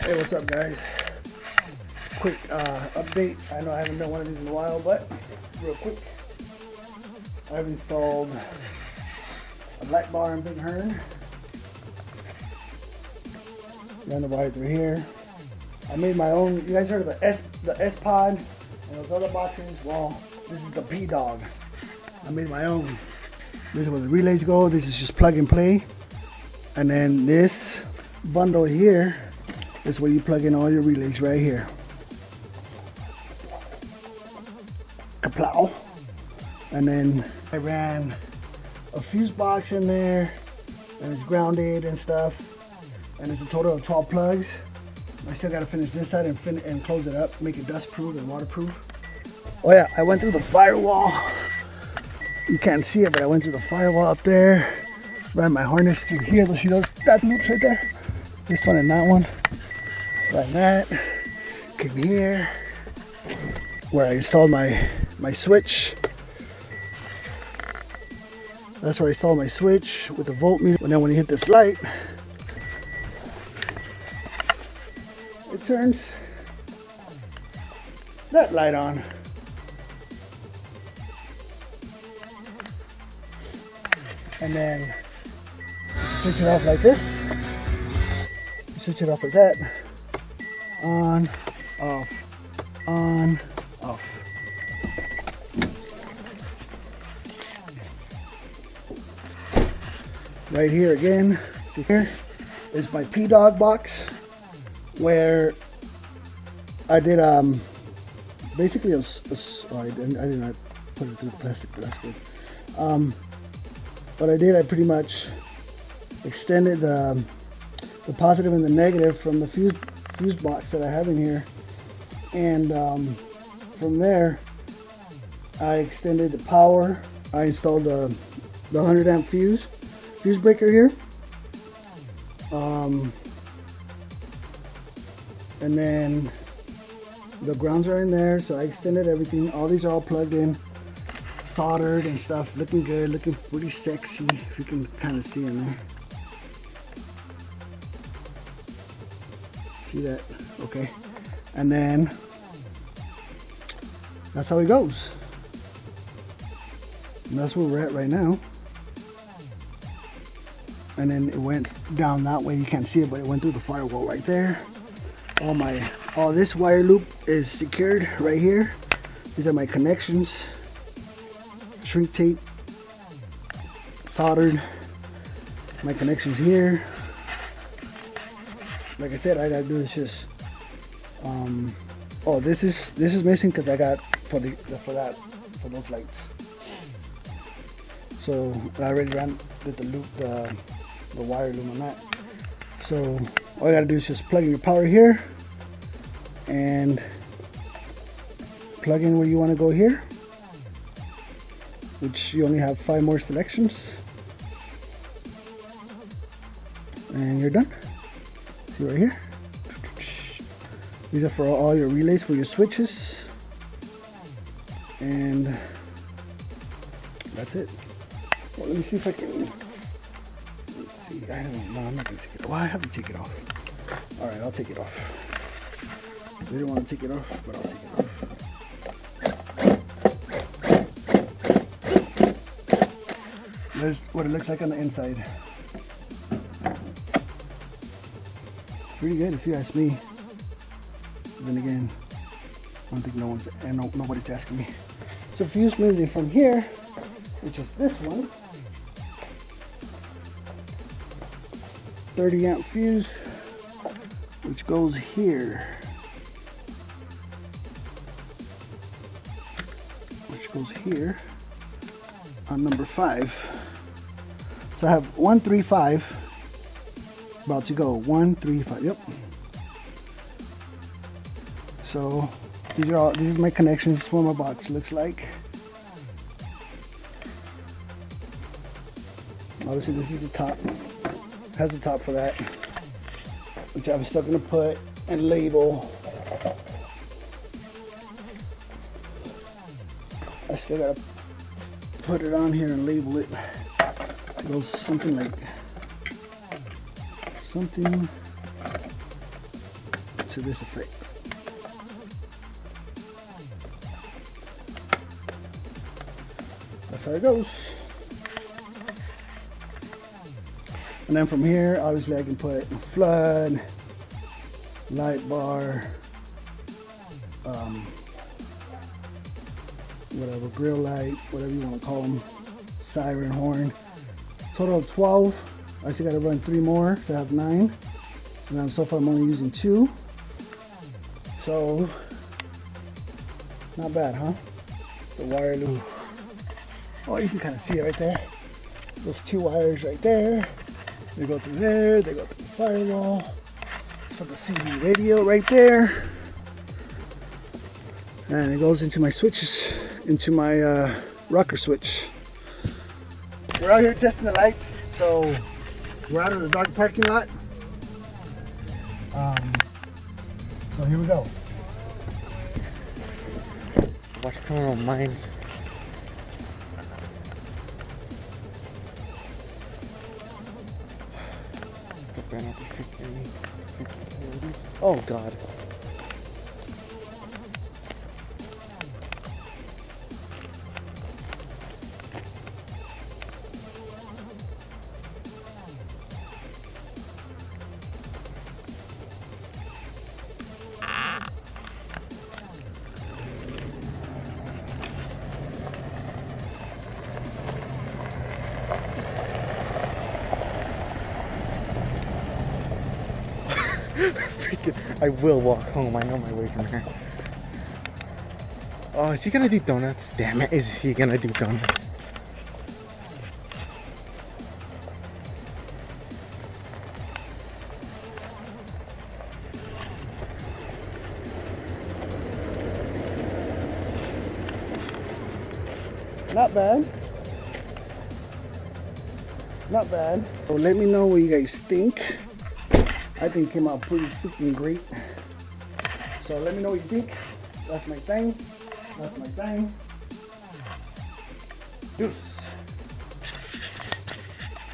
Hey, what's up, guys? Quick update. I know I haven't done one of these in a while, but real quick, I've installed a light bar in Big Hearn. Ran the wire through here. I made my own. You guys heard of the S pod and those other boxes? Well, this is the P Dog. I made my own. This is where the relays go. This is just plug and play. And then this bundle here is where you plug in all your relays right here. Kaplow. And then I ran a fuse box in there, and it's grounded and stuff. And it's a total of 12 plugs. I still got to finish this side and close it up, make it dust proof and waterproof. Oh yeah, I went through the firewall. You can't see it, but I went through the firewall up there. Ran my harness through here. See that loops right there? This one and that one. Ran that. Came here where I installed my switch. That's where I installed my switch with the voltmeter. And then when you hit this light, it turns that light on. And then switch it off like this. Switch it off like that. On, off, on, off. Right here again, see here is my P-Dog box where I did basically I did not put it through the plastic, but that's good. What I did, I pretty much extended the positive and the negative from the fuse box that I have in here, and from there I extended the power. I installed the 100 amp fuse breaker here, and then the grounds are in there, so I extended everything. All these are all plugged in, soldered and stuff, looking good, looking pretty sexy, if you can kind of see in there. See that? Okay. And then that's how it goes. And that's where we're at right now. And then it went down that way. You can't see it, but it went through the firewall right there. All this wire loop is secured right here. These are my connections. Shrink tape, soldered. My connections here. Like I said, I gotta do is just. Oh, this is missing because I got for those lights. So I already did the loop, the wire loop on that. So all you gotta do is just plug in your power here and plug in where you want to go here, which you only have 5 more selections, and you're done. See right here, these are for all your relays for your switches, and that's it. Well, let me see if I can. Let's see. I don't know. I'm not gonna take it off. Well, I have to take it off. All right, I'll take it off. I didn't want to take it off, but I'll take it off. That's what it looks like on the inside. Pretty good, if you ask me. Then again, I don't think nobody's asking me. So fuse missing from here, which is this one. 30 amp fuse, which goes here. Which goes here on number 5. So I have 1, 3, 5. About to go 1, 3, 5. Yep. So these is my connections. This is what my box looks like. Obviously this is the top. Has the top for that, which I'm still gonna put and label. I still gotta put it on here and label it. It goes something like to this effect. That's how it goes. And then from here, obviously I can put flood, light bar, whatever, grill light, whatever you want to call them, siren, horn. Total of 12. I still got to run 3 more, so I have 9. And so far I'm only using 2. So, not bad, huh? The wire loop. Oh, you can kind of see it right there. Those 2 wires right there. They go through there, they go through the firewall. It's for the CB radio right there. And it goes into my switches, into my rocker switch. We're out here testing the lights, so we're out of the dark parking lot. So here we go. Watch Criminal Minds. Oh God. I will walk home. I know my way from here. Oh, is he gonna do donuts? Damn it, is he gonna do donuts? Not bad. Not bad. So let me know what you guys think. I think it came out pretty freaking great. So let me know what you think. That's my thing. That's my thing. Deuces.